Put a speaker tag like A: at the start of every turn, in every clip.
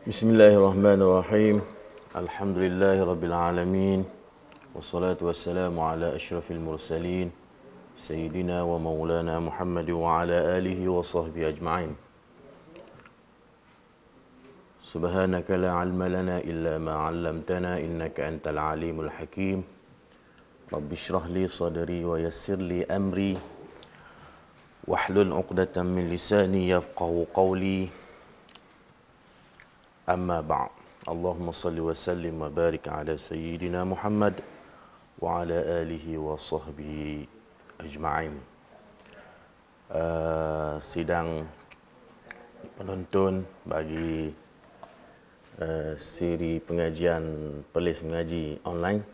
A: Bismillahirrahmanirrahim. Alhamdulillahirabbil alamin. Wassalatu wassalamu ala asyrafil mursalin sayyidina wa maulana Muhammad wa ala alihi wa sahbihi ajma'in. Subhanaka la ilma lana illa ma 'allamtana innaka antal alimul hakim. Rabbi shrah li sadri wa yassir li amri wahlul 'uqdatam min lisani yafqahu qawli. Amma ba'd. Allahumma salli wa sallim wa barik ala sayyidina Muhammad wa ala alihi wa sahbihi ajma'in. Sidang penonton bagi siri pengajian Perlis Mengaji online,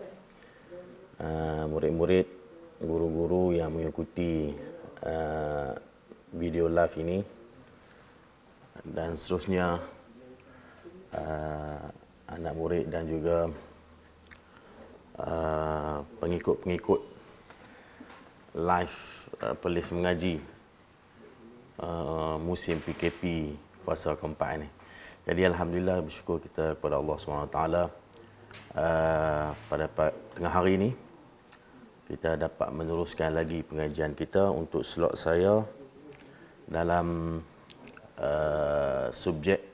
A: murid-murid, guru-guru yang mengikuti video live ini dan seterusnya, anak murid dan juga pengikut-pengikut live Perlis Mengaji musim PKP fasa keempat ini. Jadi alhamdulillah, bersyukur kita kepada Allah SWT, pada tengah hari ini kita dapat meneruskan lagi pengajian kita untuk slot saya dalam subjek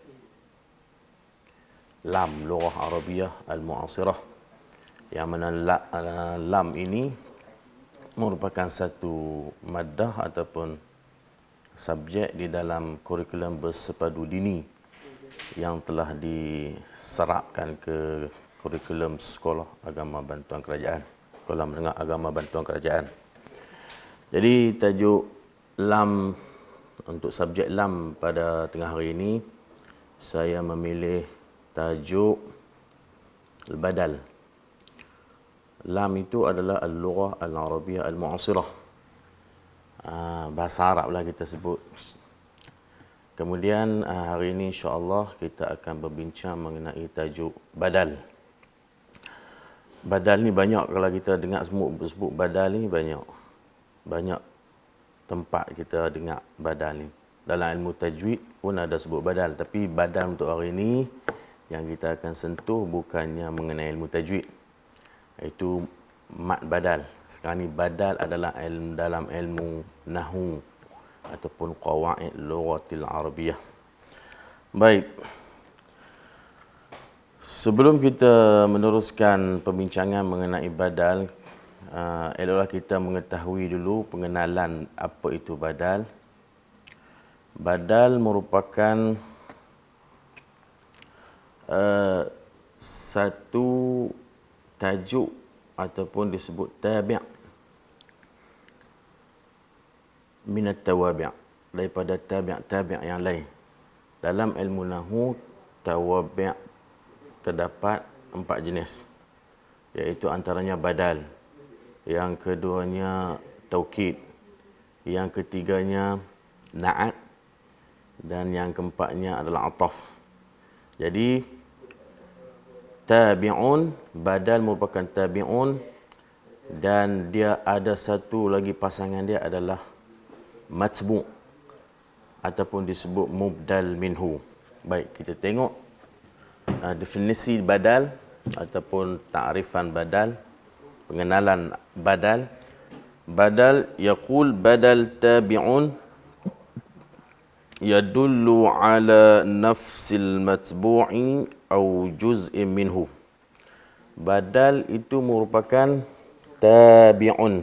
A: lam lughah Arabiyah al-mu'asirah, yang mana lam ini merupakan satu maddah ataupun subjek di dalam kurikulum bersepadu dini yang telah diserapkan ke kurikulum sekolah agama bantuan kerajaan, sekolah menengah agama bantuan kerajaan. Jadi tajuk lam, untuk subjek lam pada tengah hari ini saya memilih tajuk al-badal. Lam itu adalah al-lughah al-arabiyah al-mu'asirah. Bahasa Arab lah kita sebut. Kemudian hari ini insya-Allah kita akan berbincang mengenai tajuk badal. Badal ni banyak, kalau kita dengar sebut badal ni banyak tempat kita dengar badal ni. Dalam ilmu tajwid pun ada sebut badal, tapi badal untuk hari ini yang kita akan sentuh bukannya mengenai ilmu tajwid, iaitu mad badal. Sekarang ni badal adalah dalam ilmu nahwu ataupun qawaid lughatil arabiyah. Baik, sebelum kita meneruskan perbincangan mengenai badal, eloklah kita mengetahui dulu pengenalan apa itu badal. Badal merupakan satu tajuk ataupun disebut tabi' minat tawabi', daripada tabi' yang lain. Dalam ilmu nahwu, tawabi' terdapat 4 jenis, iaitu antaranya badal, yang keduanya taukid, yang ketiganya na'at, dan yang keempatnya adalah ataf. Jadi tabi'un, badal merupakan tabi'un, dan dia ada satu lagi pasangan dia adalah matbu' ataupun disebut mubdal minhu. Baik, kita tengok definisi badal ataupun ta'rifan badal, pengenalan badal. Badal yaqul badal tabi'un yadullu ala nafsil matbu'i au juz'in minhu. Badal itu merupakan tabi'un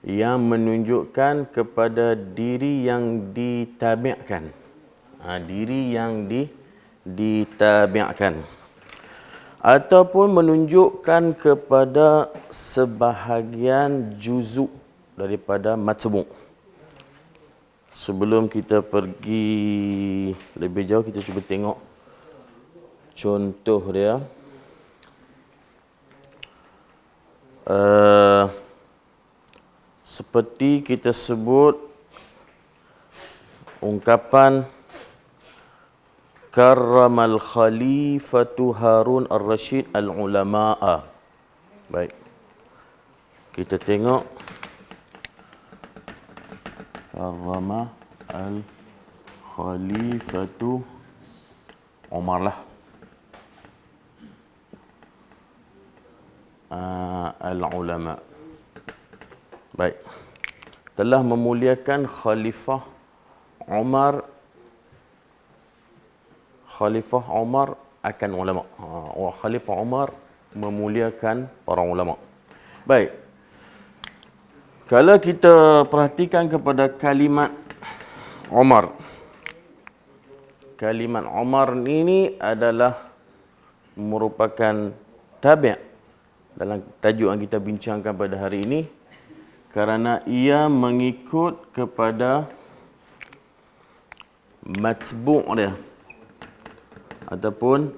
A: yang menunjukkan kepada diri yang ditabi'kan, diri yang ditabi'kan, ataupun menunjukkan kepada sebahagian juzuk daripada matbu'. Sebelum kita pergi lebih jauh, kita cuba tengok contoh dia. Seperti kita sebut ungkapan karramal khalifatu Harun ar-Rashid al-ulama'a. Baik, kita tengok karrama al Khalifatu Umar lah. Al-ulama. Baik. Telah memuliakan Khalifah Umar akan ulama. Khalifah Umar memuliakan para ulama. Baik. Kalau kita perhatikan kepada kalimat Umar. Kalimat Umar ini adalah merupakan tabi' dalam tajuk yang kita bincangkan pada hari ini, kerana ia mengikut kepada matbu' dia ataupun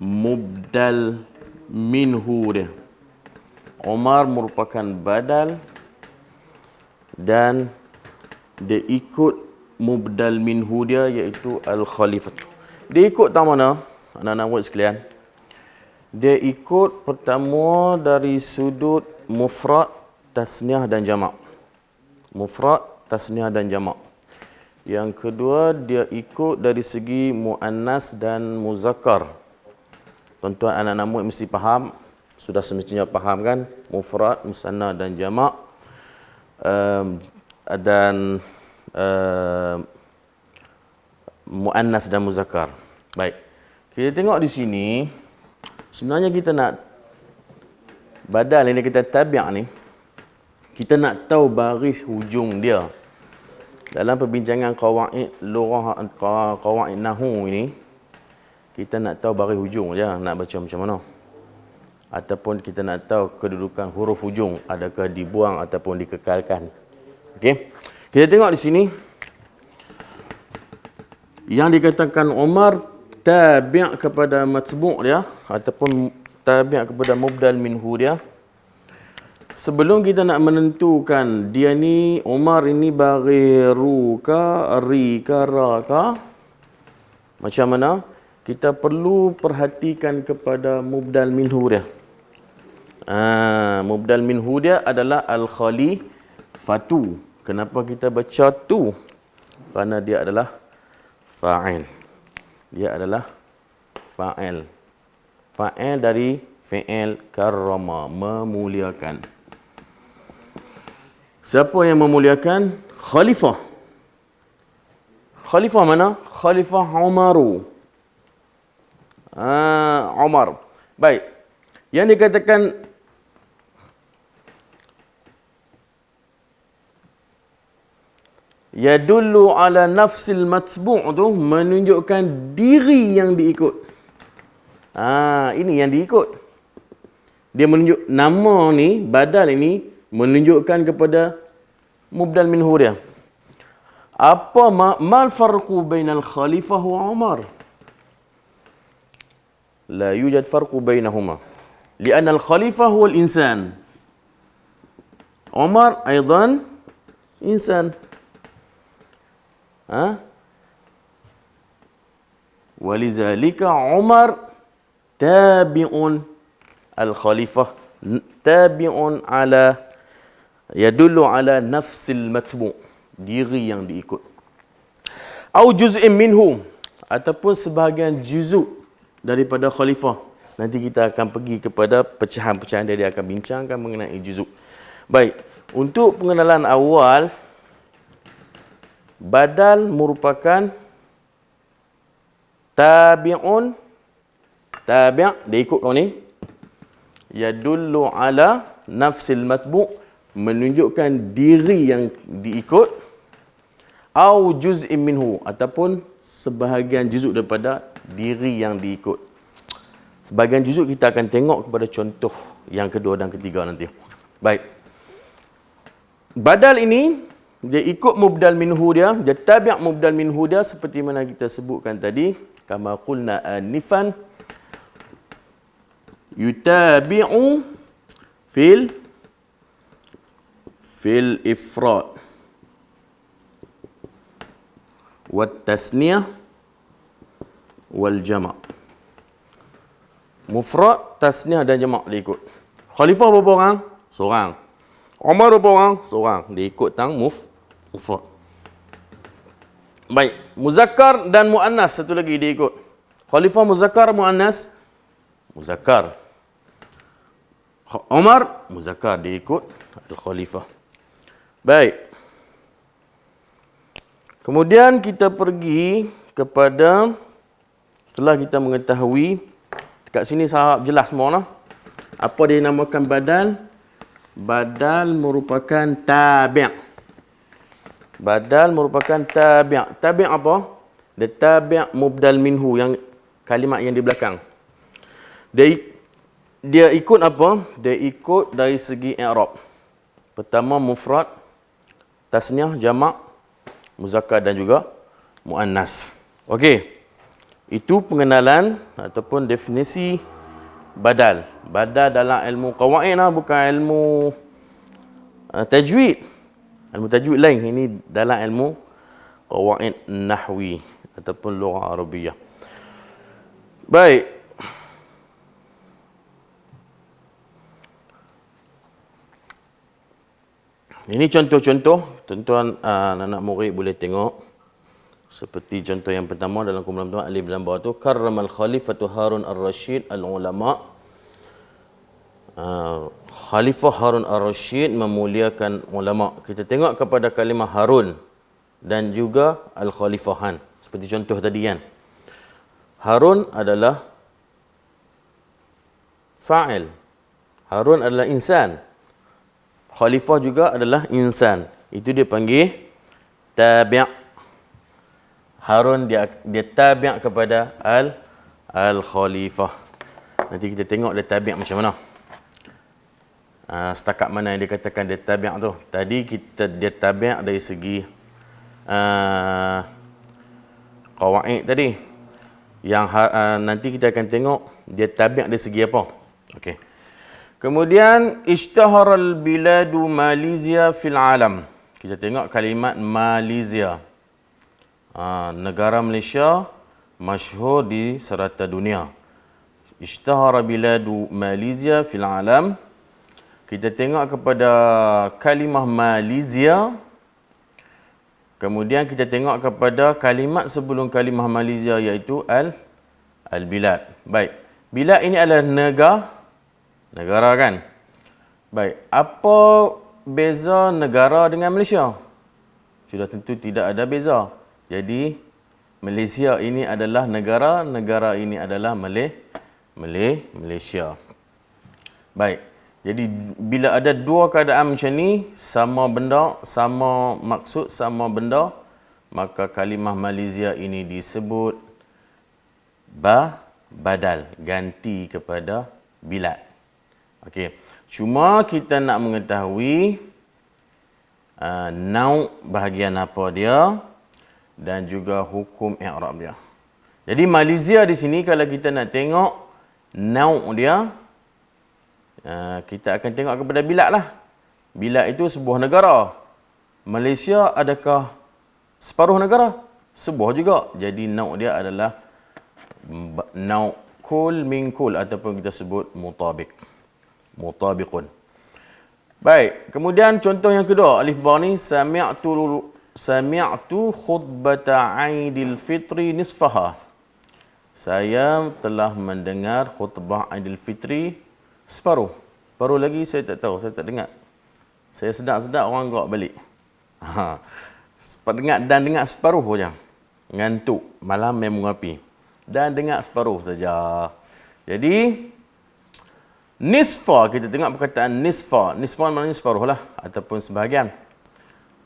A: mubdal minhu dia. Umar merupakan badal dan dia ikut mubdal minhu dia, iaitu al-khalifah. Dia ikut tak mana? Anak-anak murid sekalian. Dia ikut pertama dari sudut mufrad, tasniah dan jamak. Mufrad, tasniah dan jamak. Yang kedua, dia ikut dari segi muannas dan muzakkar. Tuan-tuan anak-anak murid mesti faham, sudah semestinya faham kan, mufrad, musanna dan jamak. Dan muannas dan muzakkar. Baik. Kita tengok di sini, sebenarnya kita nak badal ini, kita tabi' ni, kita nak tahu baris hujung dia. Dalam perbincangan qawaid lughah, qawaid nahwu ini, kita nak tahu baris hujung je, nak baca macam mana. Ataupun kita nak tahu kedudukan huruf hujung, adakah dibuang ataupun dikekalkan. Okey. Kita tengok di sini yang dikatakan Umar tabi' kepada matbu' dia ataupun tabi' kepada mubdal minhu dia. Sebelum kita nak menentukan dia ni Umar ini bagi ru ka, ri ka, ra ka, macam mana, kita perlu perhatikan kepada mubdal minhu dia. Mubdal minhu dia adalah al-khalifatu. Kenapa kita baca tu? Kerana dia adalah fa'il. Dia adalah fa'il. Fa'il dari fi'il karrama, memuliakan. Siapa yang memuliakan? Khalifah. Khalifah mana? Khalifah Umaru. Umar. Baik. Yang dikatakan yadullu ala nafsil matbu' tu menunjukkan diri yang diikut. Ini yang diikut. Dia menunjuk nama ni, badal ini menunjukkan kepada mubdal minhu dia. Apa mal farqu bainal khalifah wa Umar? La yujad farqu bainahuma. Lianna al-khalifah huwa al-insan. Umar aidan insan. Walizalika Umar tabi'un al-khalifah, tabi'un ala, yadullu ala nafsil matbu', diri yang diikut. Au juz'in minhu, ataupun sebahagian juzuk daripada khalifah. Nanti kita akan pergi kepada pecahan-pecahan dia akan bincangkan mengenai juzuk. Baik, untuk pengenalan awal, badal merupakan tabi'un, tabi' dia ikut kau ni, yadullu ala nafsil matbu', menunjukkan diri yang diikut, au juz'in minhu, ataupun sebahagian juzuk daripada diri yang diikut. Sebahagian juzuk kita akan tengok kepada contoh yang kedua dan ketiga nanti. Baik. Badal ini dia ikut mubdal minhu dia, dia tabi' mubdal minhu dia seperti mana kita sebutkan tadi, kama qulna anifan, yutabi'u fil ifrad wat tasniyah wal jama'. Mufrad, tasniyah dan jama' dia ikut. Khalifah berapa orang? Seorang. Umar berapa orang? Seorang. Dia ikut tang mufrad. Baik, muzakkar dan muannas satu lagi dia ikut. Khalifah muzakkar, muannas muzakkar. Umar muzakkar, dia ikut al-khalifah. Baik. Kemudian kita pergi kepada, setelah kita mengetahui, dekat sini saya jelas semua lah. Apa dia namakan badal? Badal merupakan tabi'. Badal merupakan tabi'. Tabi' apa? Dia tabi' mubdal minhu, yang kalimat yang di belakang. Dia ikut apa? Dia ikut dari segi i'rab. Pertama mufrad, tasniah, jamak, muzakkar dan juga muannas. Okey. Itu pengenalan ataupun definisi badal. Badal dalam ilmu qawaid lah, bukan ilmu tajwid. Ilmu tajwid lain. Ini dalam ilmu qawaid nahwi ataupun lughah Arabiyah. Baik. Ini contoh-contoh. Tuan-tuan anak murid boleh tengok. Seperti contoh yang pertama dalam kumpulan pertama, alif dalam bawah tu, karramal khalifatu Harun ar-Rasyid al-ulama. Khalifah Harun ar-Rasyid memuliakan ulama. Kita tengok kepada kalimah Harun dan juga al-khalifahan. Seperti contoh tadi kan. Harun adalah fa'il. Harun adalah insan. Khalifah juga adalah insan. Itu dia panggil tabi'. Harun dia tabi' kepada al-khalifah. Nanti kita tengok dia tabi' macam mana. Setakat mana yang dia katakan dia tabi' tu. Tadi dia tabi' dari segi qawaid tadi. Yang nanti kita akan tengok dia tabi' dari segi apa. Okey. Kemudian ishtaharal biladu Malaysia fil alam. Kita tengok kalimat Malaysia. Negara Malaysia masyhur di serata dunia. Ishtahara biladu Malaysia fil alam. Kita tengok kepada kalimah Malaysia. Kemudian kita tengok kepada kalimat sebelum kalimah Malaysia, iaitu al-bilad. Baik. Bilad ini adalah negara kan? Baik. Apa beza negara dengan Malaysia? Sudah tentu tidak ada beza. Jadi Malaysia ini adalah negara, negara ini adalah Malaysia. Baik. Jadi bila ada dua keadaan macam ni, sama benda, sama maksud, sama benda, maka kalimah Malaysia ini disebut badal, ganti kepada bilad. Okey. Cuma kita nak mengetahui nau' bahagian apa dia dan juga hukum i'rab dia. Jadi Malaysia di sini kalau kita nak tengok nau' dia, kita akan tengok kepada bilad lah. Bilad itu sebuah negara. Malaysia adakah separuh negara? Sebuah juga. Jadi nau' dia adalah nau' kul min kul ataupun kita sebut mutabiqun. Baik, kemudian contoh yang kedua, alif ba ni, sami'tu khutbata Aidil Fitri nisfaha. Saya telah mendengar khutbah Aidil Fitri separuh. Baru lagi saya tak tahu, saya tak dengar. Saya sedap-sedap orang gerak balik. Dengar separuh saja. Ngantuk, malam memang api. Dan dengar separuh saja. Jadi nisfa, kita tengok perkataan nisfa. Nisfa maknanya separuh lah ataupun sebahagian.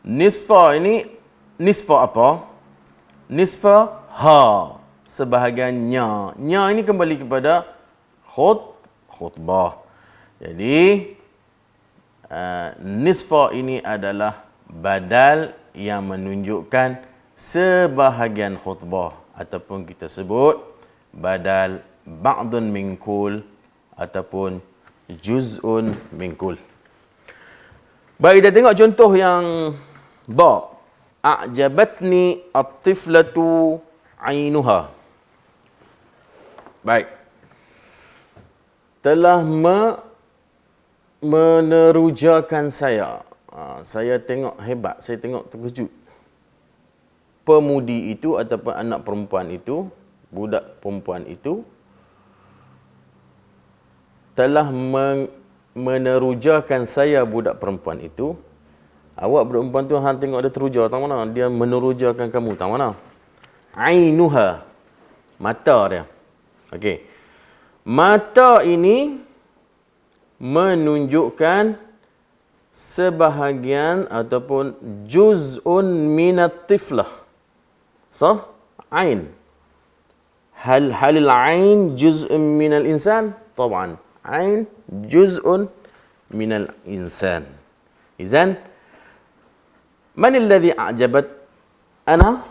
A: Nisfa ini, nisfa apa? Nisfa ha, sebahagiannya. Nya ini kembali kepada khutbah. Jadi nisfa ini adalah badal yang menunjukkan sebahagian khutbah ataupun kita sebut badal ba'dun min kul ataupun juz'un min kul. Baik, kita tengok contoh yang ba. A'jabatni at-tiflatu 'ainuha. Baik. Telah menerujakan saya. Saya tengok hebat, saya tengok terkejut. pemudi itu ataupun anak perempuan itu, budak perempuan itu telah menerujakan saya budak perempuan itu. Awak budak perempuan tu hang tengok dia teruja tang mana? Dia menerujakan kamu tang mana? Ainuha, mata dia. Okey. Mata ini menunjukkan sebahagian ataupun juz'un minat tiflah. Sah? Ain. Halil ain juz'un minal insan? Taban. Ain juz'un minal insan. Izan, man alladhi a'jabat ana?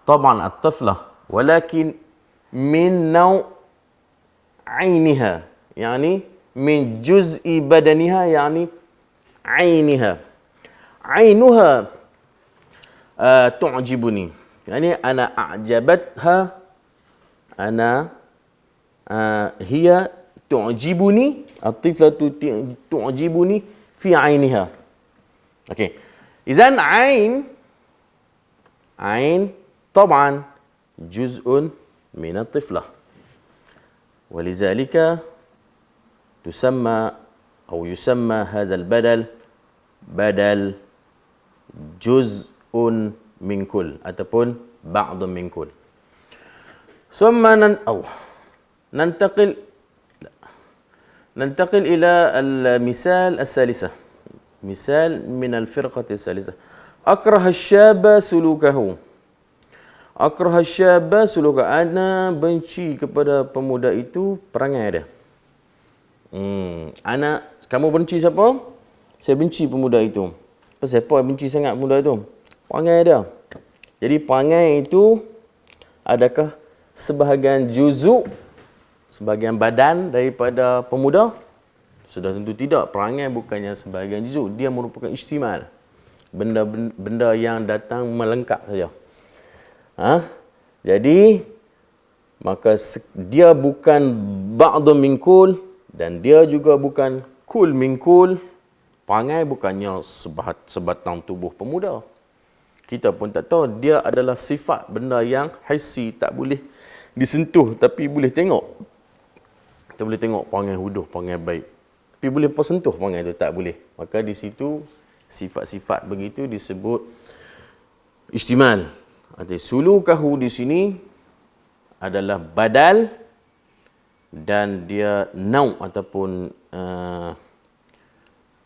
A: Taban at-tiflah. Walakin min naw' عينها يعني من جزء بدنها يعني عينها عينها تعجبني يعني أنا أعجبتها أنا هي تعجبني الطفلة تعجبني في عينها أوكي إذن عين طبعا جزء من الطفلة ولذلك تسمى أو يسمى هذا البدل بدل جزء من كل ataupun بعض من كل. ثم ننتقل إلى المثال الثالثة. مثال من الفرقة الثالثة. أكره الشاب سلوكه. Akrah syaba suluka, ana benci kepada pemuda itu perangai dia. Ana, kamu benci siapa? Saya benci pemuda itu. Siapa yang benci sangat pemuda itu? Perangai dia. Jadi perangai itu adakah sebahagian juzuk, sebahagian badan daripada pemuda? Sudah tentu tidak. Perangai bukannya sebahagian juzuk, dia merupakan istimal. Benda yang datang melengkap saja. Jadi maka dia bukan ba'dun min kul dan dia juga bukan kul min kul. Perangai bukannya sebatang tubuh pemuda. Kita pun tak tahu, dia adalah sifat benda yang hissi, tak boleh disentuh tapi boleh tengok. Kita boleh tengok perangai huduh, perangai baik. Tapi boleh sentuh perangai itu tak boleh. Maka di situ sifat-sifat begitu disebut istimal. Arti sulukahu di sini adalah badal dan dia nau' ataupun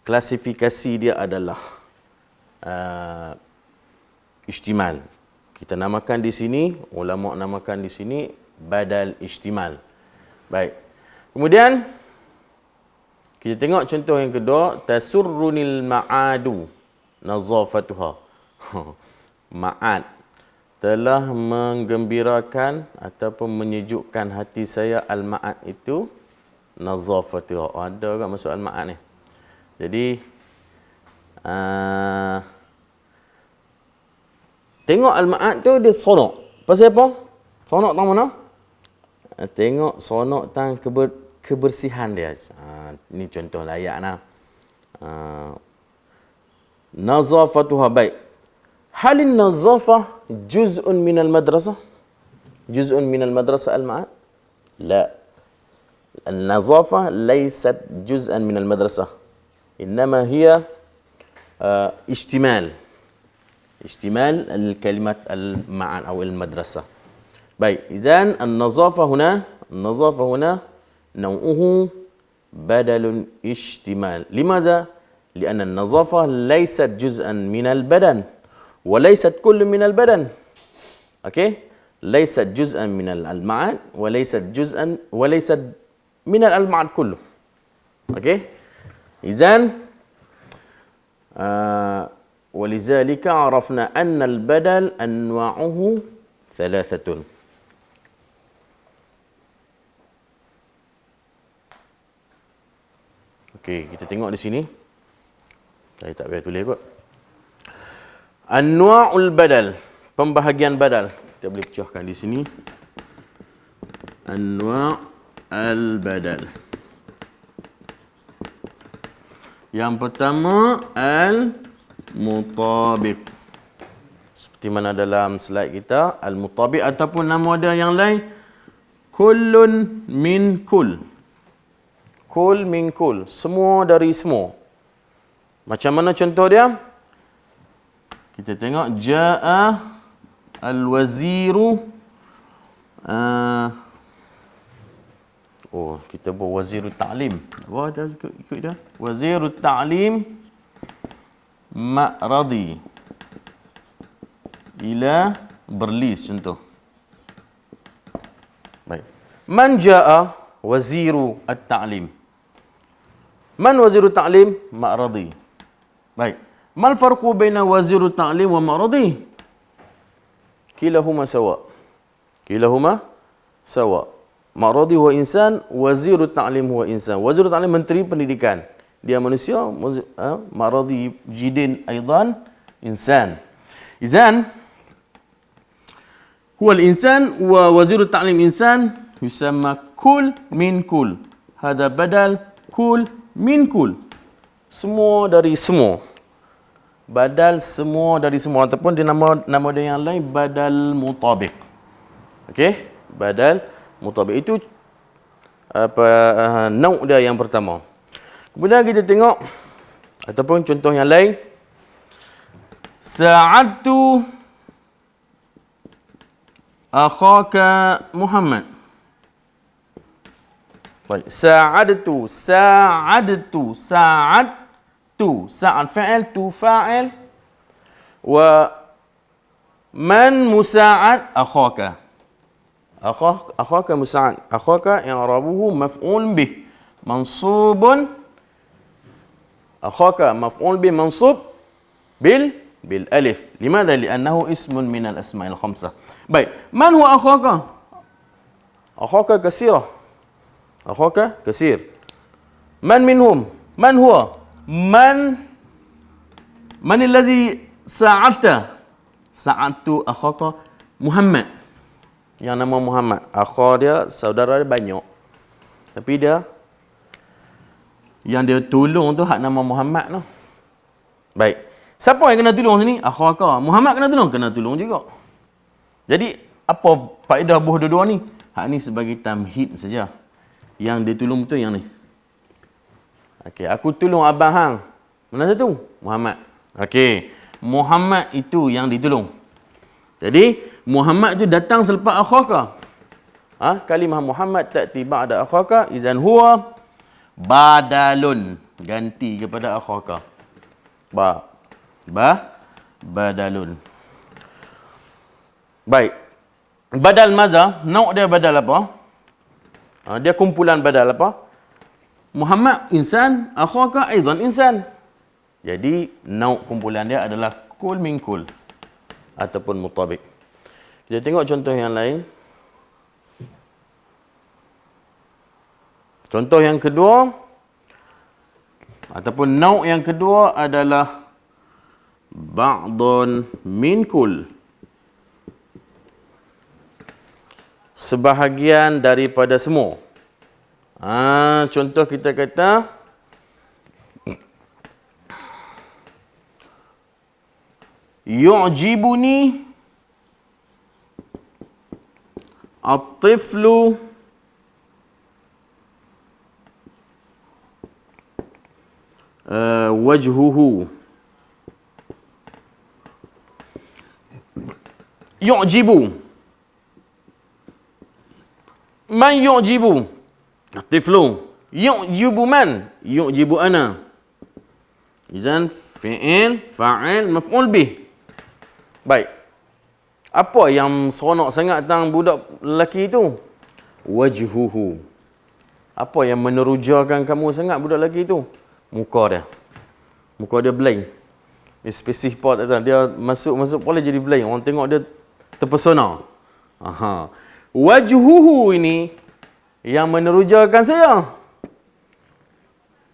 A: klasifikasi dia adalah istimal. Kita namakan di sini, ulama namakan di sini badal istimal. Baik. Kemudian kita tengok contoh yang kedua, tasurrunil ma'adu nazafatuha. Ma'ad telah menggembirakan ataupun menyejukkan hati saya al-ma'ad itu nazafatuha. Ada orang masuk al-ma'ad ni. Jadi tengok al-ma'ad tu dia sonok. Pasal apa? Sonok tang mana? Tengok sonok tang kebersihan dia. Ini contoh layak nah. Nazafatuha baik. Halin nazafah juz'un minal madrasah? Juz'un minal madrasah al-ma'ad? La. النظافة ليست جزءا من المدرسة إنما هي اشتمال الكلمات المعان أو المدرسة. باي إذن النظافة هنا نوعه بدل اشتمال. لماذا؟ لأن النظافة ليست جزءا من البدن وليست كل من البدن. أوكي؟ ليست جزءا من المعان وليست من المعان كله. أوكي؟ إذن ولذلك عرفنا أن البدل أنواعه ثلاثة. Okey, kita tengok di sini. Saya tak payah tulis kot. Anwa'ul badal, pembahagian badal. Kita boleh pecahkan di sini. Anwa' al-badal. Yang pertama al-mutabiq. seperti mana dalam slide kita, al-mutabiq ataupun nama dia yang lain, kullun min kull. Kull min kull, semua dari semua. Macam mana contoh dia? Kita tengok, jaa al-waziru. Kita buat wazirut ta'lim. Apa dah ikut dia? Wazirut ta'lim ma'radi ila Berlis contoh. Baik. Man jaa waziru at-ta'lim. Man waziru ta'lim? Ma'radi. Baik. Mal farqu baina waziru ta'lim wa ma'radi? Kilahuma sawa. Kilahuma sawa. Ma'radi huwa insan, waziru ta'lim huwa insan. Waziru ta'lim menteri pendidikan. Dia manusia, ma'radi jidin aidan insan. Izan huwa al-insan wa waziru ta'lim insan yusamma kul min kul. Hada badal kul min kul. Semua dari semua. Badal semua dari semua, ataupun dia nama dia yang lain badal mutabiq. Okey, badal mutabiq itu nauk dia yang pertama. Kemudian kita tengok ataupun contoh yang lain. Sa'adtu akhaka Muhammad. Baik, sa'adtu, sa'adtu, sa'adtu, sa'ad fa'il, tu fa'il, wa man musa'ad akhaka. Akhaka musa'ad. Akhaka i'rabuhu maf'ul bih mansubun. Akhaka maf'ul bih mansub bil alif. Limadha? Li'annahu ismun min al-asma'il khamsah. Baik, man huwa akhaka? Akhaka kasirah. Akhaka kasir. Man minhum? Man huwa? Man allazi sa'adta? Sa'adtu akhaka Muhammad. Yang nama Muhammad. Akha dia, saudara dia banyak. Tapi dia yang dia tolong tu hak nama Muhammad tu. Baik. Siapa yang kena tolong sini? Akhaka. Muhammad kena tolong? Kena tolong juga. Jadi, apa faedah buah dua-dua ni? Hak ni sebagai tamhid saja. Yang dia tolong betul yang ni. Okey, aku tolong abang hang. Mana satu? Muhammad. Okey, Muhammad itu yang ditolong. Jadi, Muhammad itu datang selepas akhaka. Kalimah Muhammad ta'ti ba'da akhaka, izan huwa badalun. Ganti kepada akhaka. Badalun. Baik. Badal maza, nauk dia badal apa? Dia kumpulan badal apa? Muhammad insan, akhaka aidan insan. Jadi nauk kumpulan dia adalah kul min kul ataupun mutabiq. Kita tengok contoh yang lain. Contoh yang kedua ataupun nauk yang kedua adalah ba'dun min kul. Sebahagian daripada semua. Contoh kita kata yu'jibuni at-tiflu wajhuhu. Yu'jibu. Man yu'jibu? Tiflu. Yu'jibu man? Yu'jibu ana. Izan fi'il, fa'il, maf'ul bih. Baik. Apa yang seronok sangat tentang budak lelaki itu? Wajhuhu. Apa yang menerujakan kamu sangat budak lelaki itu? Muka dia. Muka dia blank. Dia spesifik part dia masuk boleh jadi blank. Orang tengok dia terpesona. Wajhuhu ini yang menerujakan saya.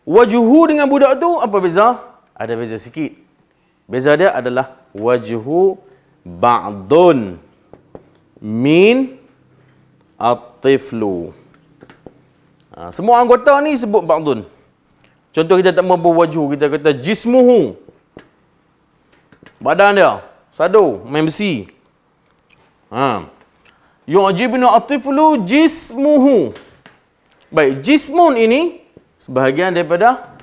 A: Wajhuhu dengan budak tu apa beza? Ada beza sikit. Beza dia adalah wajhu ba'dun min at-tiflu. Semua anggota ni sebut ba'dun. Contoh kita tak mampu wajhu, kita kata jismuhu. Badan dia. Sado, main besi. Yu'jibnu at-tiflu jismuhu. Baik, jismun ini sebahagian daripada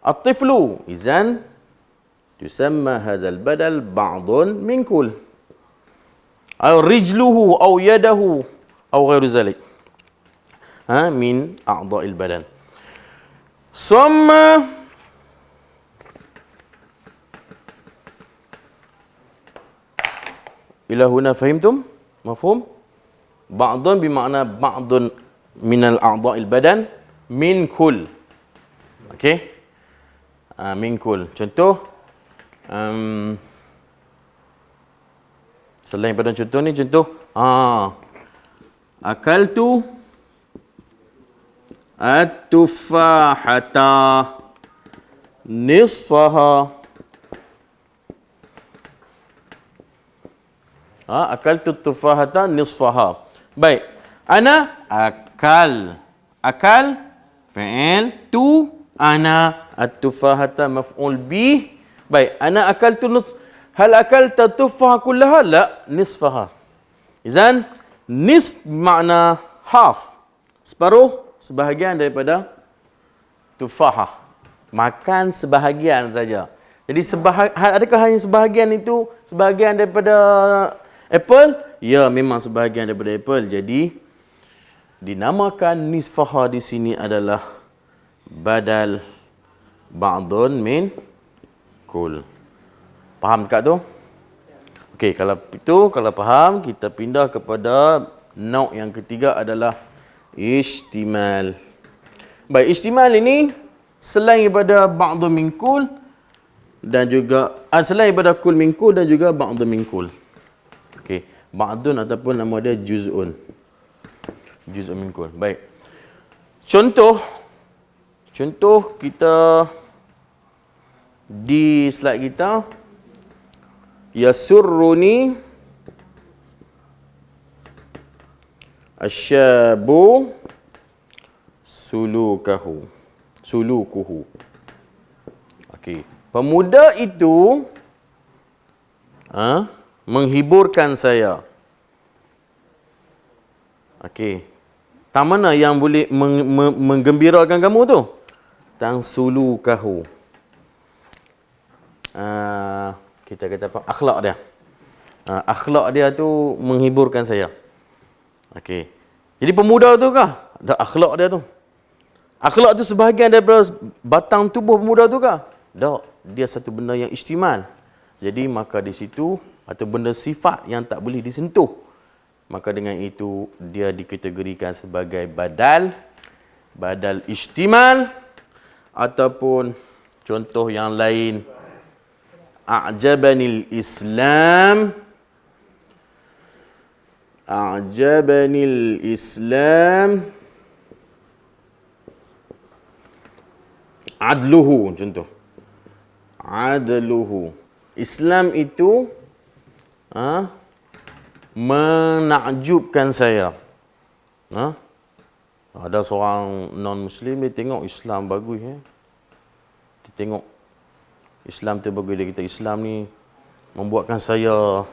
A: at-tiflu. Izan tusamma hadzal badal ba'dun min kull. Aw rijluhu aw yadahu aw ghairu zalik. Min a'dha'il badan. Summa ila huna fahimtum? Mafhum? Ba'dun bermakna ba'dun minal a'dha'il badan min kull. Okey? Min kull. Contoh selain pada contoh ni, contoh akaltu at-tufahata nisfaha. Akaltu at-tufahata nisfaha. Baik, ana akal. Akal fi'il, tu ana, at-tufahata maf'ul bih. Baik, ana akaltu hal akalta tufah kullaha? La, nisfaha. Izan nisf makna half, separuh, sebahagian daripada tufahah. Makan sebahagian saja. Jadi adakah hanya sebahagian itu sebahagian daripada apple? Ya, memang sebahagian daripada apple. Jadi dinamakan nisfaha di sini adalah badal ba'dun min kull. Faham dekat tu? Okey, kalau itu, kalau faham, kita pindah kepada nauk yang ketiga adalah ihtimal. Baik, ihtimal ini selain daripada ba'dun min kull dan juga selain daripada kull min kull dan juga ba'dun min kull. Okey, ba'dun ataupun nama dia juz'un. Juz'un min kull. Baik. Contoh kita di slide kita, yasurruni asyabu sulukuhu. Okey, pemuda itu menghiburkan saya. Okey, tang mana yang boleh menggembirakan kamu tu? Tang sulukuhu. Kita kata apa? Akhlak dia. Akhlak dia tu menghiburkan saya. Okey. Jadi pemuda tu kah? Ada akhlak dia tu. Akhlak tu sebahagian daripada batang tubuh pemuda tu kah? Tak. Dia satu benda yang istimal. Jadi maka di situ, atau benda sifat yang tak boleh disentuh. Maka dengan itu dia dikategorikan sebagai badal istimal, ataupun contoh yang lain, a'jabanil Islam adluhu. Contoh adluhu, Islam itu menakjubkan saya. Ada seorang non-Muslim, dia tengok Islam bagus. Dia tengok Islam tu bagus, dia kata Islam ni membuatkan saya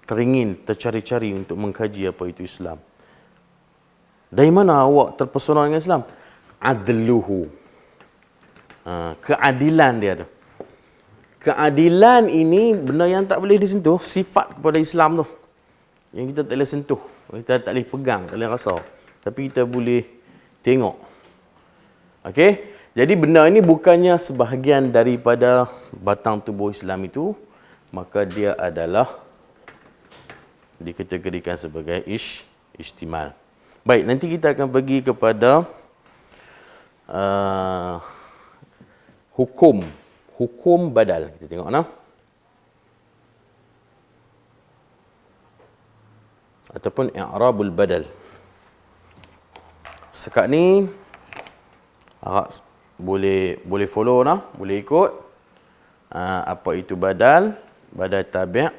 A: teringin, tercari-cari untuk mengkaji apa itu Islam. Dari mana awak terpesona dengan Islam? Adluhu. Keadilan dia tu. Keadilan ini benda yang tak boleh disentuh, sifat kepada Islam tu. Yang kita tak boleh sentuh, kita tak boleh pegang, tak boleh rasa. Tapi kita boleh tengok. Okey? Jadi benda ini bukannya sebahagian daripada batang tubuh Islam itu, maka dia adalah dikategorikan sebagai ihtimal. Baik, nanti kita akan pergi kepada hukum badal. Kita tengok ataupun i'rabul badal. Sekat ni boleh follow boleh ikut apa itu badal tabi',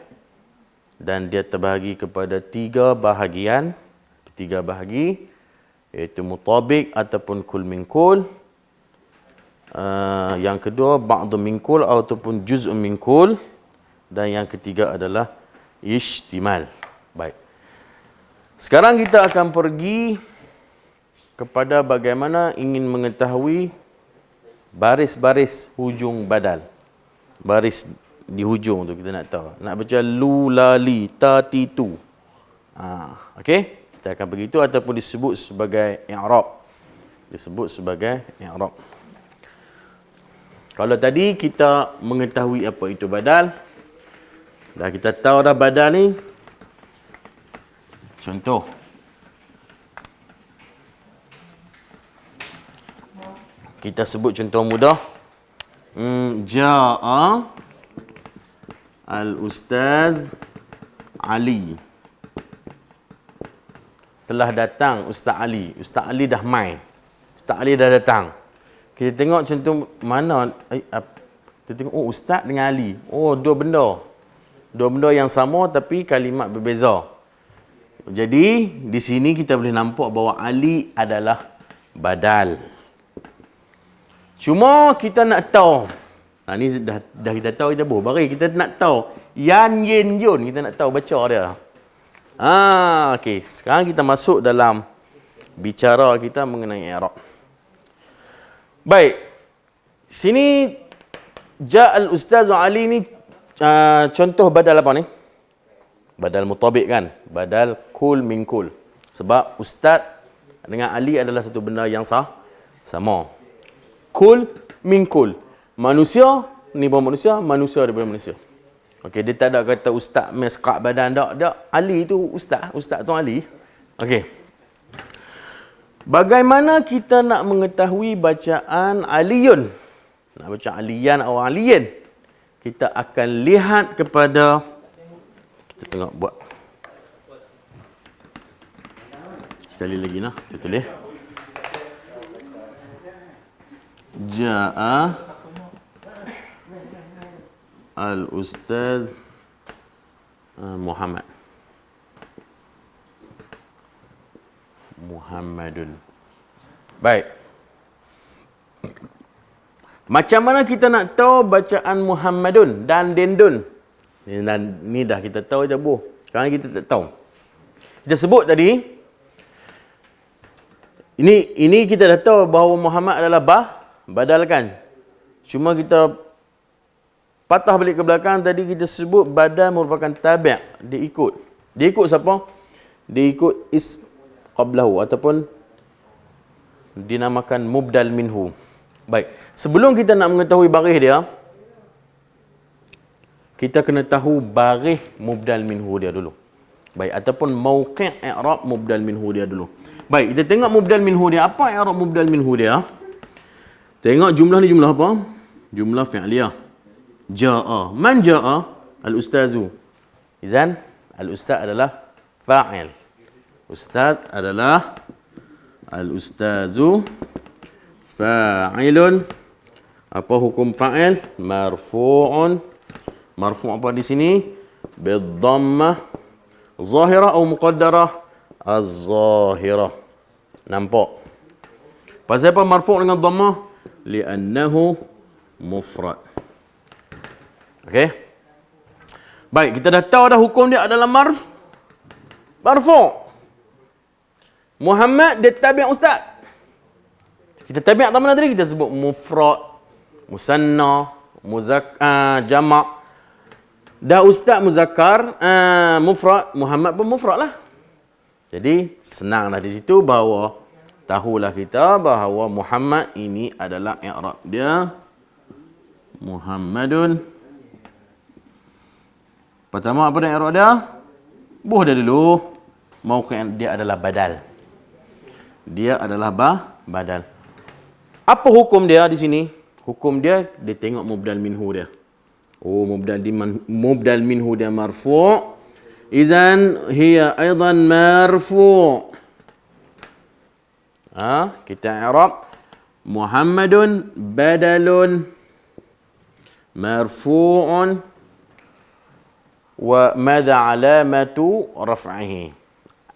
A: dan dia terbahagi kepada tiga bahagi, iaitu mutabiq ataupun kul min kul. Yang kedua ba'dun min kul ataupun juz'un min kul. dan yang ketiga adalah ishtimal. Baik. Sekarang kita akan pergi kepada bagaimana ingin mengetahui baris-baris hujung badal. Baris di hujung tu kita nak tahu. Nak baca lu, la, li, ta, ti, tu. Okey? Kita akan pergi itu ataupun disebut sebagai i'rab. Disebut sebagai i'rab. Kalau tadi kita mengetahui apa itu badal, dah kita tahu dah badal ni. Contoh. Kita sebut contoh mudah. Ja'a al-ustaz Ali. Telah datang Ustaz Ali. Ustaz Ali dah mai. Ustaz Ali dah datang. Kita tengok contoh mana. Kita tengok, oh Ustaz dengan Ali. Oh, dua benda. Dua benda yang sama tapi kalimat berbeza. Jadi, di sini kita boleh nampak bahawa Ali adalah badal. Cuma kita nak tahu. Ni dah kita tahu kita boleh. Mari kita nak tahu. Yan, yin, yun. Kita nak tahu baca dia. Okey. Sekarang kita masuk dalam bicara kita mengenai i'rab. Baik. Sini Ja'al Ustaz Ali ni contoh badal apa ni? Badal mutabik kan? Badal kul min kul. Sebab Ustaz dengan Ali adalah satu benda yang sama. Kul min kul. Manusia ni bukan manusia, manusia daripada manusia. Okey, dia tak ada kata Ustaz mesqak badan tak. Ali tu Ustaz tu Ali. Okey. Bagaimana kita nak mengetahui bacaan aliyun? Nak baca aliyan atau aliyin? Kita akan lihat kepada, kita tengok buat sekali lagi nah, kita tulis. Ja'a al-ustaz Muhammadun. Baik. Macam mana kita nak tahu bacaan Muhammadun dan dendun? Ni dah kita tahu je, Bu. Sekarang kita tak tahu. Kita sebut tadi, ini kita dah tahu bahawa Muhammad adalah badal kan? Cuma kita patah balik ke belakang, tadi kita sebut badal merupakan tabi'. Dia ikut. Dia ikut siapa? Dia ikut ism qablahu ataupun dinamakan mubdal minhu. Baik. Sebelum kita nak mengetahui baris dia, kita kena tahu baris mubdal minhu dia dulu. Baik, ataupun mauqi' i'rab mubdal minhu dia dulu. Baik, kita tengok mubdal minhu dia. Apa i'rab mubdal minhu dia? Tengok jumlah ni jumlah apa? Jumlah fi'liyah. Ja'a. Man ja'a? Al-ustazu. Izan, al-ustaz adalah fa'il. Ustaz adalah al-ustazu fa'ilun. Apa hukum fa'il? Marfu'un. Marfu' apa di sini? Bidhammah zahirah atau muqaddarah? Az-zahirah. Nampak? Pasal apa marfu' dengan dhammah? Li'annahu mufrad. Okey? Baik, kita dah tahu dah hukum dia adalah marfu'. Muhammad dia tabi' ustaz. Kita tabi' tak mana tadi? Kita sebut mufrad, musanna, jamak. Dah ustaz muzakkar, mufrad, Muhammad pun mufrad lah. Jadi senanglah di situ bahawa tahulah kita bahawa Muhammad ini adalah i'rab dia Muhammadun. Pertama apa dah i'rab dia? Buh dia dulu. Mauqi' dia adalah badal. Dia adalah badal. Apa hukum dia di sini? Hukum dia tengok mubdal minhu dia. Oh, mubdal minhu dia marfu'. Izan hiya aidan marfu'. Kita i'rab Muhammadun badalun marfu'un wa madha alamatu raf'ihi.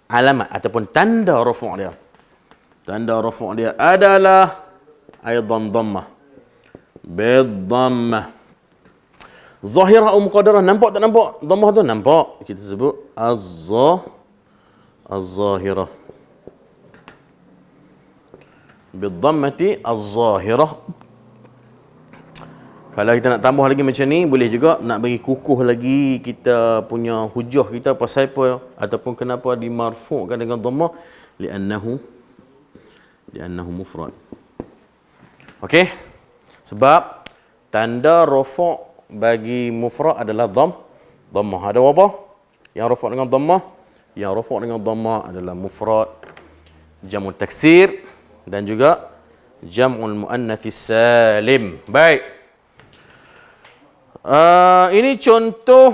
A: Alamat ataupun tanda rafu' dia. Tanda rafu' dia adalah aidan dhammah. Bidhammah. Zahirah atau muqaddarah, nampak tak nampak? Dhammah tu nampak. Kita sebut az-zahirah. Bidhammati az-zahirah. Kalau kita nak tambah lagi macam ni, boleh juga nak bagi kukuh lagi kita punya hujah kita pasal apa ataupun kenapa dimarfu'kan dengan dhammah, li'annahu mufrad. Okey? Sebab tanda rafa' bagi mufrad adalah dhammah. Ada apa? Yang rafa' dengan dhammah, adalah mufrad, jamu taksir dan juga jam'ul muannats salim. Baik. Ini contoh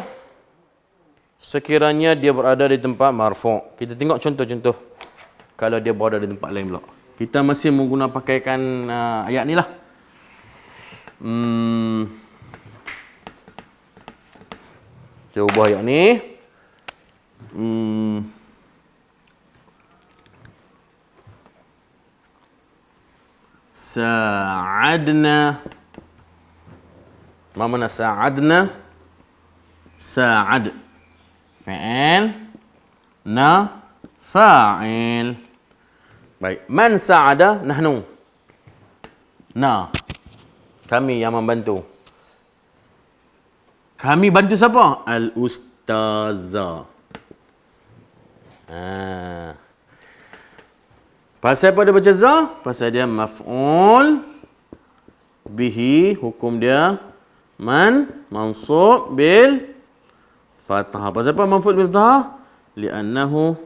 A: sekiranya dia berada di tempat marfu'. Kita tengok contoh-contoh kalau dia berada di tempat lain pula. Kita masih menggunakan pakaikan ayat ni lah. Cuba ayat ni. Sa'adna. Ma mana sa'adna? Sa'ad. Fa'il. Na. Fa'il. Baik. Man sa'ada? Nahnu. Na. Kami yang membantu. Kami bantu siapa? Al-Ustazah. Pasal apa dia baca za? Pasal dia maf'ul bihi, hukum dia mansub bil fathah. Pasal apa mansub bil fathah? Li'annahu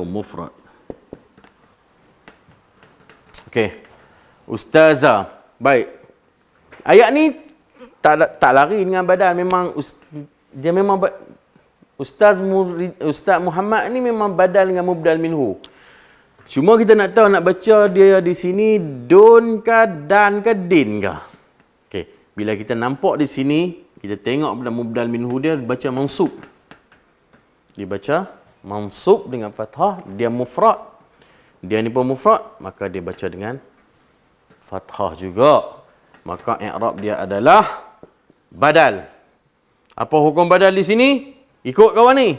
A: mufrad. Okey. Ustazah. Baik. Ayat ni tak lari dengan badal. Memang dia memang Ustaz Muhammad ni memang badal dengan mubdal minhu. Cuma kita nak tahu, nak baca dia di sini don ke dan ke din ke. Okey, bila kita nampak di sini, kita tengok pada mubdal minhu dia baca mansub. Dibaca mansub dengan fathah, dia mufrad. Dia ni pun mufrad, maka dia baca dengan fathah juga. Maka i'rab dia adalah badal. Apa hukum badal di sini? Ikut kawan ni.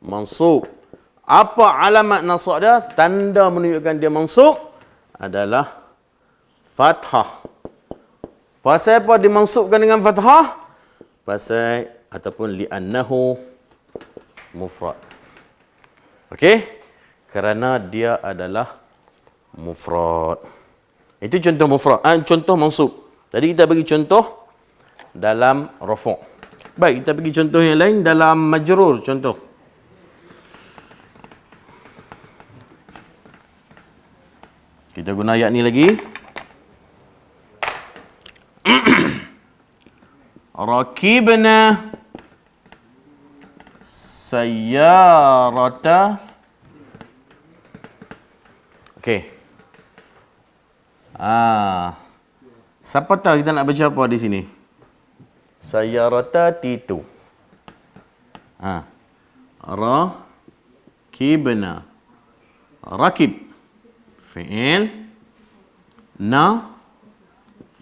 A: Mansub. Apa alamat nasab dia? Tanda menunjukkan dia mansub adalah fathah. Pasal apa dimansubkan dengan fathah? Pasal ataupun li'annahu mufrad. Okey? Kerana dia adalah mufrad. Itu contoh mufrad. Contoh mansub. Tadi kita bagi contoh dalam rafu'. Baik, kita pergi contoh yang lain dalam majrur. Contoh. Kita guna ayat ni lagi. Rakibna sayyarata. Okey. Siapa tahu kita nak baca apa di sini? Sayyarata titu. Rakibna. Rakib. Fi'il. Na.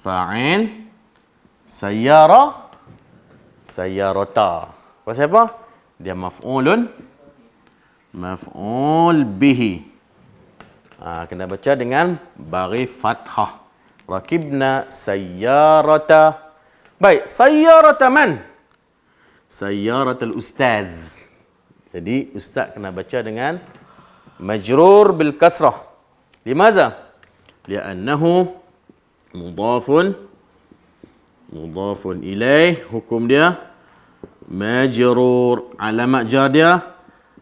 A: Fa'il. Sayyara. Sayyarata. Pasal apa? Dia maf'ulun. Maf'ul bihi. Kena baca dengan bagi fathah. Rakibna sayyarata. Baik, sayyarata man? Sayyaratul ustaz. Jadi, ustaz kena baca dengan majrur bil kasrah. Limaza? Li'annahu mudafun ilaih. Hukum dia majrur. Alamat jar dia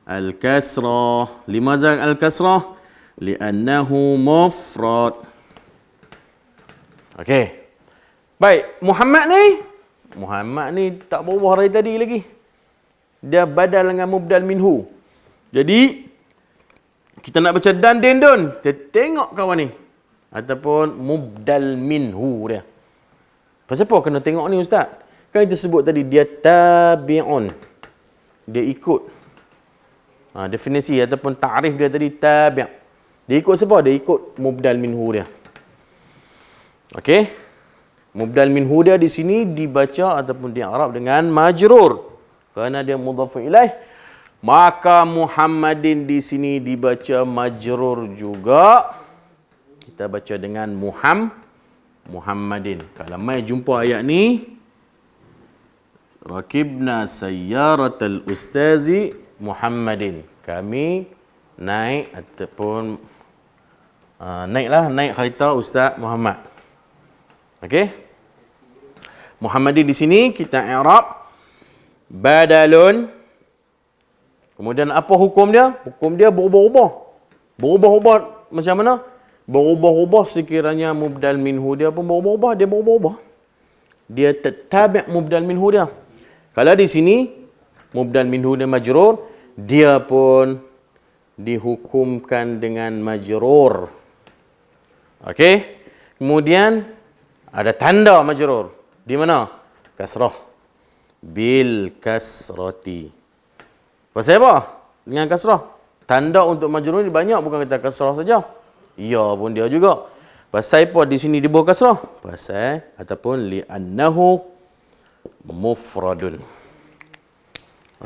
A: al-kasrah. Limaza al-kasrah? Li'annahu mufrad. Okey. Baik, Muhammad ni tak berubah dari tadi lagi. Dia badal dengan mubdal minhu. Jadi, kita nak baca dan din dun. Kita tengok kawan ni. Ataupun mubdal minhu dia. Pasal apa kena tengok ni ustaz? Kan kita sebut tadi, dia tabi'un. Dia ikut. Definisi ataupun ta'rif dia tadi, tabi'. Dia ikut siapa? Dia ikut mubdal minhu dia. Okey? Mubdal minhu dia di sini dibaca ataupun di'arab dengan majrur. Kerana dia mudhaf ilaih, maka Muhammadin di sini dibaca majrur juga. Kita baca dengan Muhammadin. Kalau mai jumpa ayat ni, rakibna sayyaratal ustazi Muhammadin. Kami naik ataupun naik kereta Ustaz Muhammad. Okey? Muhammadin di sini kita i'rab badalun. Kemudian apa hukum dia? Hukum dia berubah-ubah. Berubah-ubah macam mana? Berubah-ubah sekiranya mubdal minhu dia pun berubah-ubah. Dia berubah-ubah. Dia tabi' mubdal minhu dia. Kalau di sini mubdal minhu dia majrur, dia pun dihukumkan dengan majrur. Okey? Kemudian ada tanda majrur. Di mana? Kasrah. Bil kasrati. Pasal apa? Dengan kasrah. Tanda untuk majrur ni banyak, bukan kata kasrah saja. Ya pun dia juga. Pasal apa di sini dibawa kasrah? Pasal ataupun li'annahu mufradun.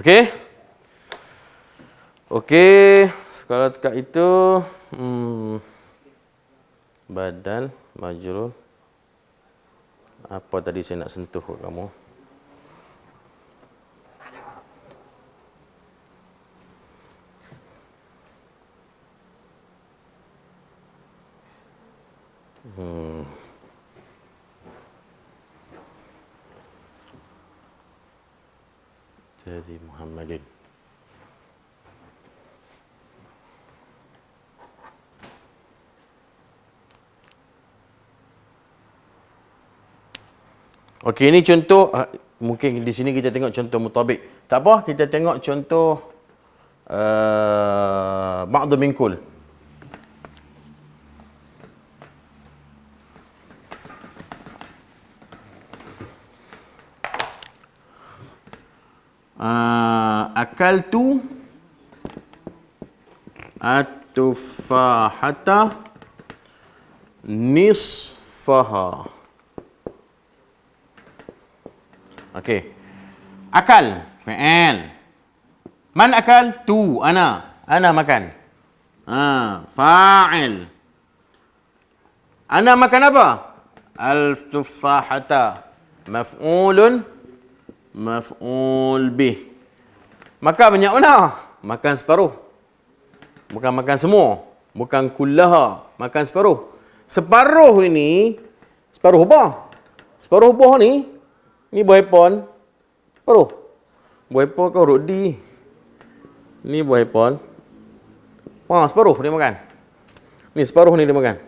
A: Okey? Okey. Kalau dekat itu badal majrur. Apa tadi saya nak sentuh kat kamu? Jadi Muhammadin. Okey, ini contoh, mungkin di sini kita tengok contoh mutabik. Tak apa, kita tengok contoh ba'd min kull. Akaltu at-tufahata nisfaha. Okey. Akal, fi'il. Man akal? Tu, ana. Ana makan. Fa'il. Ana makan apa? Al-tufahata. Maf'ulun. Maf'ul bih. Makan banyak mana? Makan separuh. Bukan makan semua. Bukan kullaha. Makan separuh. Separuh ini, separuh apa? Separuh buah ni, ni buah apple. Separuh. Buah apple kau rodi. Ni buah apple. Separuh dia makan. Ni separuh ni dia makan.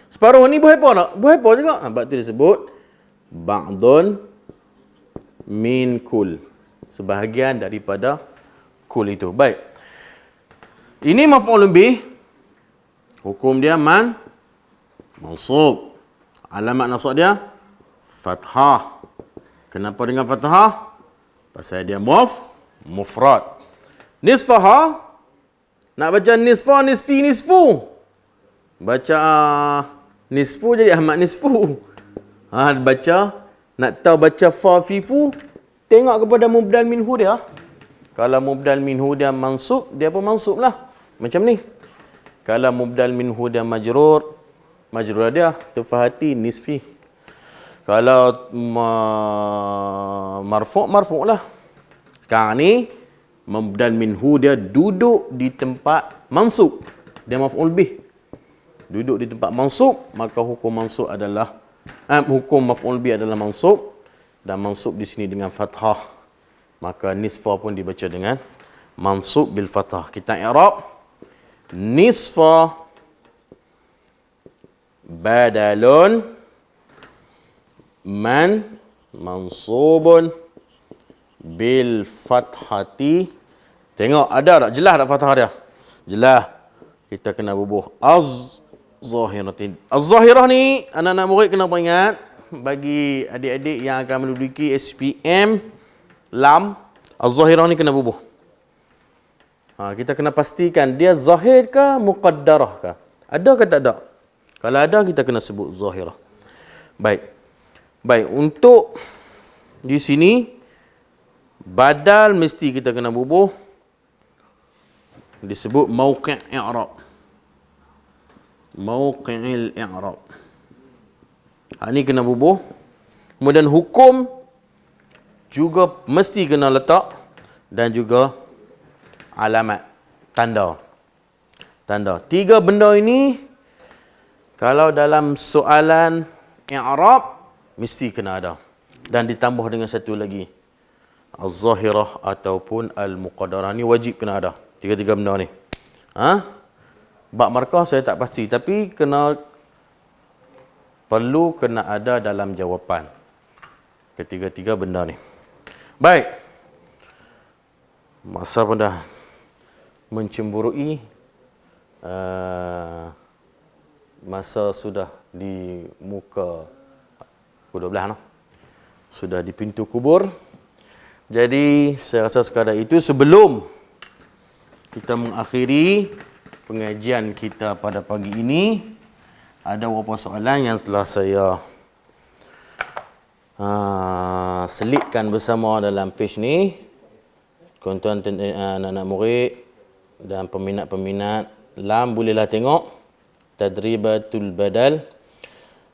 A: Separuh ni buah apple tak? Buah apple juga. Sebab tu disebut ba'dun min kul. Sebahagian daripada kul itu. Baik. Ini maf'ulun bih. Hukum dia mansub. Alamat nasab dia fathah. Kenapa dengan fathah? Pasal dia mufrad. Nisfaha. Nak baca nisfa, nisfi, nisfu. Baca nisfu jadi Ahmad nisfu. Baca, nak tahu baca fa, fi, fu, tengok kepada mubdal minhu dia. Kalau mubdal minhu dia mansub, dia pun mansub lah. Macam ni. Kalau mubdal minhu dia majrur, majrur dia tufahati nisfi. Kalau marfu' lah. Sekarang ni mubdal minhu dia duduk di tempat mansub. Dia maf'ul bih. Duduk di tempat mansub, maka hukum mansub adalah hukum maf'ul bih adalah mansub, dan mansub di sini dengan fathah. Maka nisfa pun dibaca dengan mansub bil fathah. Kita i'rab nisfa badalun man mansubun bil fathati. Tengok ada tak? Jelas tak fathah dia? Jelas. Kita kena bubuh az-zahiratin. Az-zahirah ni anak-anak murid kena ingat, bagi adik-adik yang akan menduduki SPM lam, az-zahirah ni kena bubuh. Kita kena pastikan dia zahir ke muqaddarah ke? Ada ke tak ada? Kalau ada, kita kena sebut zahirah. Baik. Baik, untuk di sini badal mesti kita kena bubuh, disebut mauqi' i'rab. Mauqi'il i'rab. Ini kena bubuh. Kemudian hukum juga mesti kena letak, dan juga alamat, tanda. Tanda. 3 benda ini kalau dalam soalan i'rab mesti kena ada. Dan ditambah dengan satu lagi, az-zahirah ataupun al-muqaddarah. Ni wajib kena ada. 3 benda ni. Bab markah saya tak pasti, tapi perlu kena ada dalam jawapan. Ketiga-tiga benda ni. Baik. Masa pun dah mencemburui. Masa sudah di muka pukul 12 no? Sudah di pintu kubur. Jadi saya rasa sekadar itu sebelum kita mengakhiri pengajian kita pada pagi ini. Ada beberapa soalan yang telah saya selitkan bersama dalam page ni. Tuan-tuan anak-anak murid dan peminat-peminat LAM bolehlah tengok Tadribatul Badal.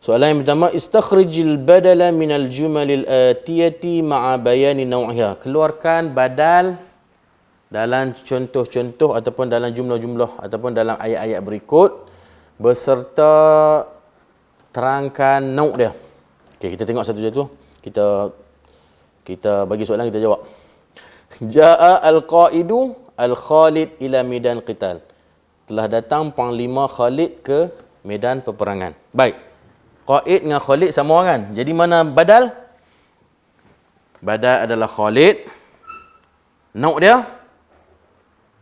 A: Soalan yang pertama, istakhrijil badala minal jumalil atiyati ma'a bayani naw'iha. Keluarkan badal dalam contoh-contoh ataupun dalam jumlah-jumlah ataupun dalam ayat-ayat berikut beserta terangkan nauk dia. Okey, kita tengok satu-satu. Kita bagi soalan, kita jawab. Jaa al-qaidu al-Khalid ila medan qital. Telah datang panglima Khalid ke medan peperangan. Baik. Qaid dengan Khalid sama kan? Jadi mana badal? Badal adalah Khalid. Nauk dia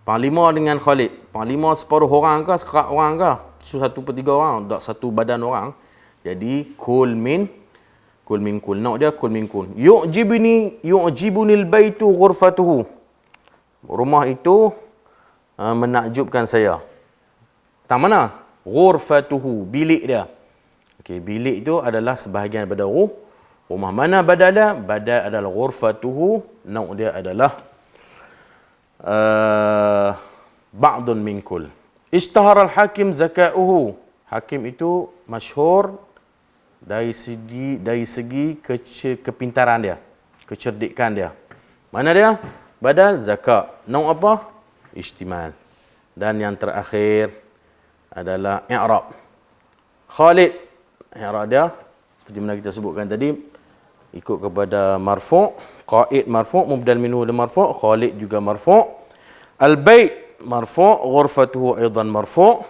A: panglima dengan Khalid. Panglima separuh orang ke, sekerat orang ke? 1/3 orang, tak satu badan orang. Jadi kul min kul. Nauk dia kul min kul. Yu'jibunil baitu ghurfatuhu. Rumah itu menakjubkan saya. Tak mana? Ghurfatuhu, bilik dia. Okey, bilik itu adalah sebahagian daripada rumah. Mana badalnya? Badal adalah ghurfatuhu, nauk dia adalah ba'dun min kul. Ishtahara al-hakim zaka'uhu. Hakim itu masyhur dari segi kepintaran dia, kecerdikan dia. Mana dia? Badal zakat. Nauk apa? Ihtimal. Dan yang terakhir adalah i'rab. Khalid, i'rab dia seperti mana kita sebutkan tadi, ikut kepada marfu', qaid marfu', mubdal minhu dan marfu', Khalid juga marfu', al-bait marfu', ghurfatuhu aidan marfu',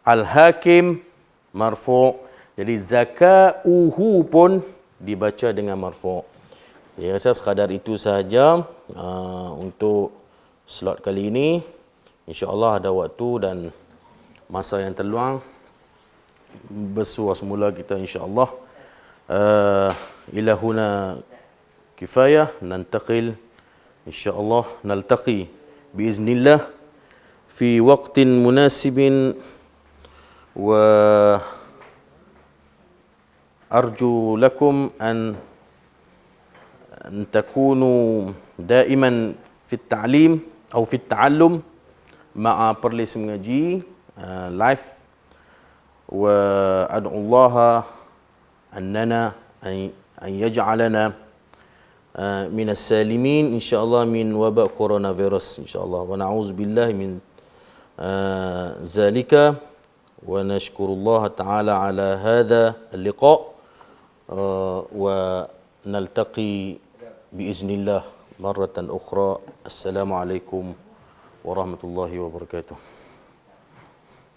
A: al-hakim marfu'. Jadi zaka'uhu pun dibaca dengan marfu'. Saya rasa sekadar itu sahaja untuk slot kali ini. InsyaAllah ada waktu dan masa yang terluang, bersuah semula kita insyaAllah. Ila huna kifayah, nantaqil insyaAllah, naltaqi biiznillah fi waqtin munasibin, wa arju lakum an takunu daiman fi at-ta'lim atau fi at-ta'allum ma'a Perlis Mengaji live. Wa ad'u Allah annana an yaj'alana min as-salimin insyaallah min waba coronavirus insyaallah, wa na'udzu billahi min zalika, wa nashkurullah ta'ala ala hadha al-liqa' wa naltaqi biiznillah marratan ukhra. Assalamualaikum warahmatullahi wabarakatuh.